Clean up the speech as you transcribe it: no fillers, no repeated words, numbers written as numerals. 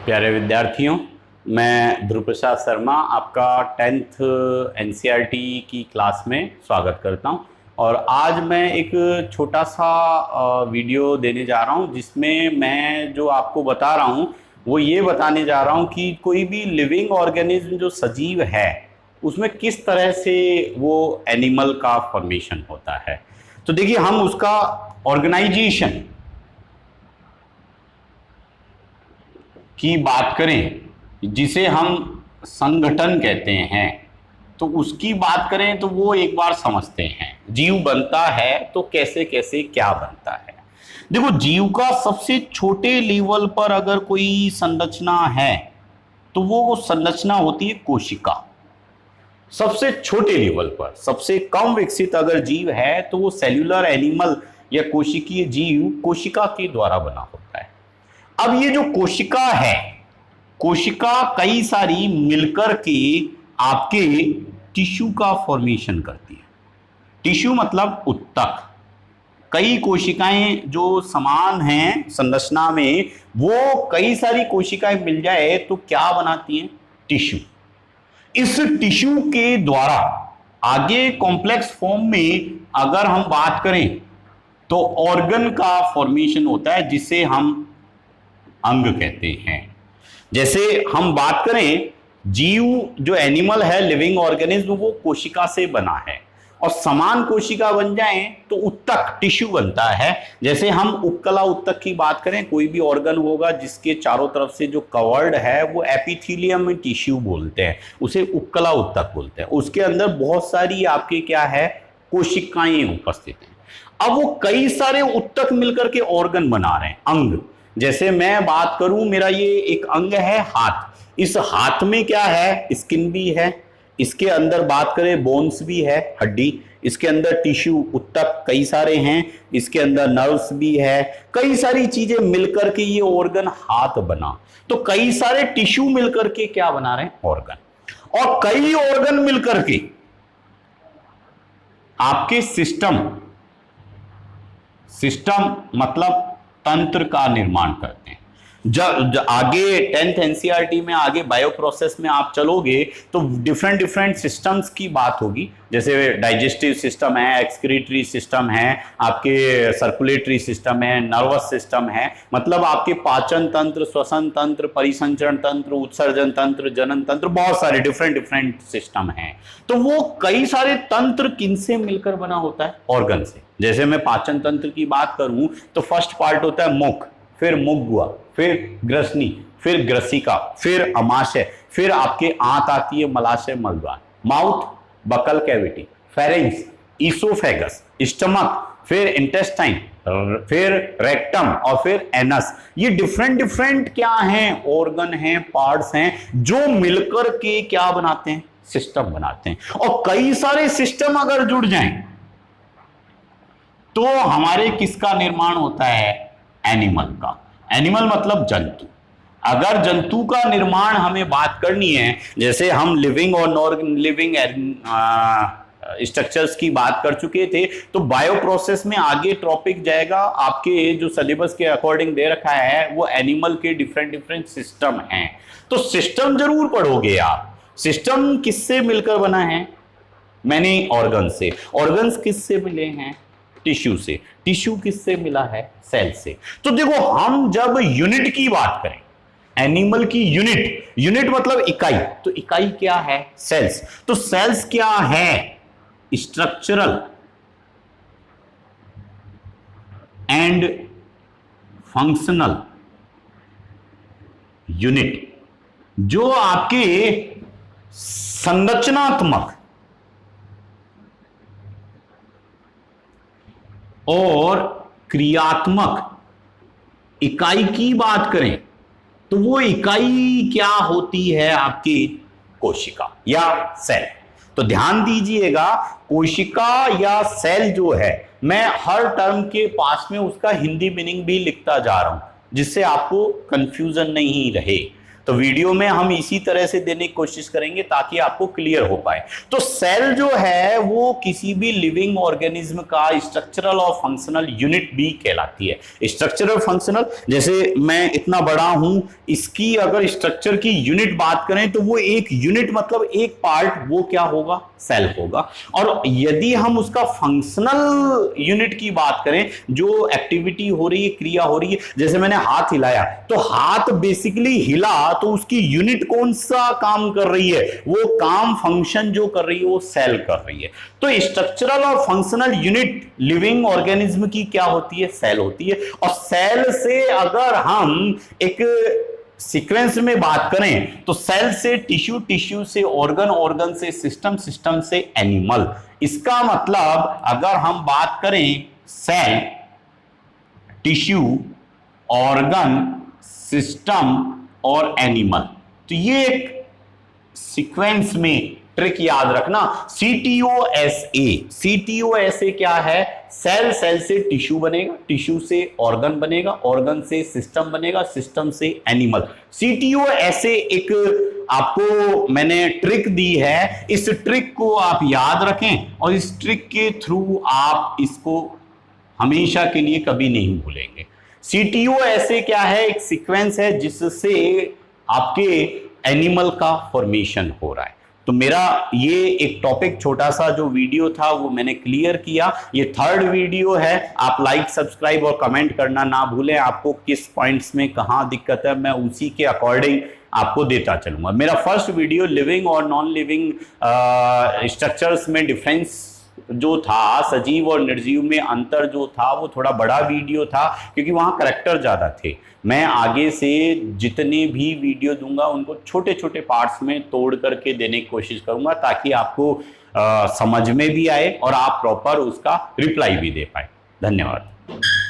प्यारे विद्यार्थियों, मैं ध्रुव प्रसाद शर्मा आपका 10th NCERT की क्लास में स्वागत करता हूं। और आज मैं एक छोटा सा वीडियो देने जा रहा हूं जिसमें मैं जो आपको बता रहा हूं वो ये बताने जा रहा हूं कि कोई भी लिविंग ऑर्गेनिज्म जो सजीव है उसमें किस तरह से वो एनिमल का फॉर्मेशन होता है। तो देखिए, हम उसका ऑर्गेनाइजेशन की बात करें जिसे हम संगठन कहते हैं, तो उसकी बात करें तो वो एक बार समझते हैं जीव बनता है तो कैसे कैसे क्या बनता है। देखो, जीव का सबसे छोटे लेवल पर अगर कोई संरचना है तो वो संरचना होती है कोशिका। सबसे छोटे लेवल पर सबसे कम विकसित अगर जीव है तो वो सेल्यूलर एनिमल या कोशिकीय जीव कोशिका के द्वारा बना होता है। अब ये जो कोशिका है, कोशिका कई सारी मिलकर के आपके टिश्यू का फॉर्मेशन करती है। टिश्यू मतलब उत्तक। कई कोशिकाएं जो समान हैं संरचना में, वो कई सारी कोशिकाएं मिल जाए तो क्या बनाती हैं? टिश्यू। इस टिश्यू के द्वारा आगे कॉम्प्लेक्स फॉर्म में अगर हम बात करें तो ऑर्गन का फॉर्मेशन होता है जिसे हम अंग कहते हैं। जैसे हम बात करें, जीव जो एनिमल है, लिविंग ऑर्गेनिज्म, वो कोशिका से बना है और समान कोशिका बन जाए तो उत्तक टिश्यू बनता है। जैसे हम उपकला उत्तक की बात करें, कोई भी ऑर्गन होगा जिसके चारों तरफ से जो कवर्ड है वो एपिथेलियम में टिश्यू बोलते हैं, उसे उपकला उत्तक बोलते हैं। उसके अंदर बहुत सारी आपके क्या है, कोशिकाएं उपस्थित हैं। अब वो कई सारे उत्तक मिलकर के ऑर्गन बना रहे हैं, अंग। जैसे मैं बात करूं, मेरा ये एक अंग है हाथ। इस हाथ में क्या है? स्किन भी है, इसके अंदर बात करें बोन्स भी है, हड्डी, इसके अंदर टिश्यू उत्तक कई सारे हैं, इसके अंदर नर्व्स भी है, कई सारी चीजें मिलकर के ये ऑर्गन हाथ बना। तो कई सारे टिश्यू मिलकर के क्या बना रहे हैं? ऑर्गन। और कई ऑर्गन मिलकर के आपके सिस्टम मतलब तंत्र का निर्माण करते हैं। जब आगे 10th NCERT में आगे बायो प्रोसेस में आप चलोगे तो डिफरेंट सिस्टम्स की बात होगी। जैसे डाइजेस्टिव सिस्टम है, एक्सक्रीटरी सिस्टम है, आपके सर्कुलेटरी सिस्टम है, नर्वस सिस्टम है, मतलब आपके पाचन तंत्र, श्वसन तंत्र, परिसंचरण तंत्र, उत्सर्जन तंत्र, जनन तंत्र, बहुत सारे डिफरेंट सिस्टम हैं। तो वो कई सारे तंत्र किनसे मिलकर बना होता है? ऑर्गन से। जैसे मैं पाचन तंत्र की बात करूं तो फर्स्ट पार्ट होता है मुख, फिर मुखगुआ, फिर ग्रसनी, फिर ग्रसिका, फिर अमाशय, फिर आपके आंत आती है मलाशय मलद्वार, mouth buccal cavity, pharynx, oesophagus, stomach, फिर इंटेस्टाइन, फिर रेक्टम और फिर एनस। ये डिफरेंट क्या हैं? ऑर्गन हैं, पार्ट्स हैं, जो मिलकर के क्या बनाते हैं? सिस्टम बनाते हैं। और कई सारे सिस्टम अगर जुड़ जाएं तो हमारे किसका निर्माण होता है? एनिमल का। एनिमल मतलब जंतु। अगर जंतु का निर्माण हमें बात करनी है, जैसे हम लिविंग और नॉन लिविंग स्ट्रक्चर्स की बात कर चुके थे, तो बायो प्रोसेस में आगे टॉपिक जाएगा आपके जो सिलेबस के अकॉर्डिंग दे रखा है, वो एनिमल के डिफरेंट सिस्टम हैं। तो सिस्टम जरूर पढ़ोगे आप। सिस्टम किससे मिलकर बना है? मैंने ऑर्गन से। ऑर्गन्स किससे मिले हैं? टिश्यू से। टिश्यू किससे मिला है? सेल से। तो देखो, हम जब यूनिट की बात करें, एनिमल की यूनिट मतलब इकाई, तो इकाई क्या है? सेल्स। तो सेल्स क्या है? स्ट्रक्चरल एंड फंक्शनल यूनिट, जो आपके संरचनात्मक और क्रियात्मक इकाई की बात करें तो वो इकाई क्या होती है? आपकी कोशिका या सेल। तो ध्यान दीजिएगा, कोशिका या सेल जो है, मैं हर टर्म के पास में उसका हिंदी मीनिंग भी लिखता जा रहा हूं जिससे आपको कंफ्यूजन नहीं रहे। तो वीडियो में हम इसी तरह से देने की कोशिश करेंगे ताकि आपको क्लियर हो पाए। तो सेल जो है वो किसी भी लिविंग ऑर्गेनिज्म का स्ट्रक्चरल और फंक्शनल यूनिट भी कहलाती है। स्ट्रक्चरल फंक्शनल, जैसे मैं इतना बड़ा हूं, इसकी अगर स्ट्रक्चर की यूनिट बात करें तो वो एक यूनिट मतलब एक पार्ट, वो क्या होगा, सेल होगा। और यदि हम उसका फंक्शनल यूनिट की बात करें, जो एक्टिविटी हो रही है, क्रिया हो रही है, जैसे मैंने हाथ हिलाया तो हाथ बेसिकली हिला, तो उसकी यूनिट कौन सा काम कर रही है, वो काम फंक्शन जो कर रही है वो सेल कर रही है। तो स्ट्रक्चरल और फंक्शनल यूनिट लिविंग ऑर्गेनिज्म की क्या होती है, सेल होती है। और सेल से अगर हम एक सीक्वेंस में बात करें तो सेल से टिश्यू, टिश्यू से ऑर्गन, ऑर्गन से सिस्टम, सिस्टम से एनिमल। इसका मतलब अगर हम बात करें सेल, टिश्यू, ऑर्गन, सिस्टम और एनिमल, तो ये एक सीक्वेंस में ट्रिक याद रखना, CTOSA। CTOSA क्या है, सेल, सेल से टिश्यू बनेगा, टिश्यू से ऑर्गन बनेगा, ऑर्गन से सिस्टम बनेगा, सिस्टम से एनिमल। CTOSA एक आपको मैंने ट्रिक दी है, इस ट्रिक को आप याद रखें और इस ट्रिक के थ्रू आप इसको हमेशा के लिए कभी नहीं भूलेंगे। CTOSA क्या है, एक सीक्वेंस है जिससे आपके एनिमल का फॉर्मेशन हो रहा है। तो मेरा ये एक टॉपिक छोटा सा जो वीडियो था वो मैंने क्लियर किया। ये 3rd वीडियो है। आप लाइक, सब्सक्राइब और कमेंट करना ना भूलें। आपको किस पॉइंट्स में कहां दिक्कत है मैं उसी के अकॉर्डिंग आपको देता चलूंगा। मेरा फर्स्ट वीडियो लिविंग और नॉन लिविंग स्ट्रक्चर्स में डिफरेंस जो था, सजीव और निर्जीव में अंतर जो था, वो थोड़ा बड़ा वीडियो था क्योंकि वहां करैक्टर ज्यादा थे। मैं आगे से जितने भी वीडियो दूंगा उनको छोटे छोटे पार्ट्स में तोड़ करके देने की कोशिश करूंगा ताकि आपको समझ में भी आए और आप प्रॉपर उसका रिप्लाई भी दे पाए। धन्यवाद।